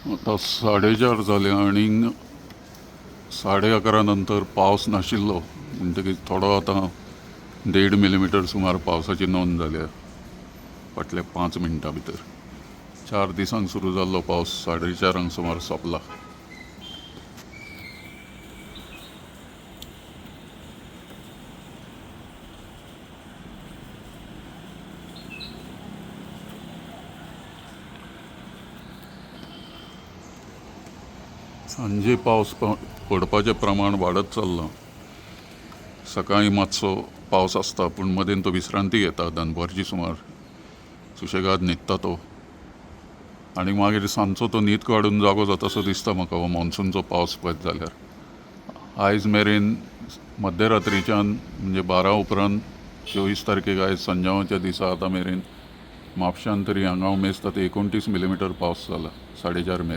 आता 4:30 जाले आणि 11:30 नंतर पावस नाशिल्लो म्हणटकीच थोडो आता 1.5 मिलीमीटर सुमार पावसाची नोंद जाल्या फाटल्या 5 मिनटां भितर. 4 दिसांक सुरू जाल्लो पावस 4:30 सुमार सोंपला. सांजे पावस पडपाचें प्रमाण वाडत चल्लां. सकाळीं मातसो पावस आसता पूण मदें तो विश्रांती घेता दनपारची सुमार सुशेगाद न्हिदता तो आनी मागीर सांजचो तो न्हीद काडून जागो जातासो दिसता म्हाका हो मॉन्सूनचो पावस पळयत जाल्यार. आयज मेरेन मध्यरात्रीच्यान म्हणजे 12 उपरांत 24 तारखेक आयज संजावाच्या दिसा आतां मेरेन म्हापशांत तरी हांगा उमेजता ते 29 मिलीमीटर पावस जाला 4:30 मेरेन.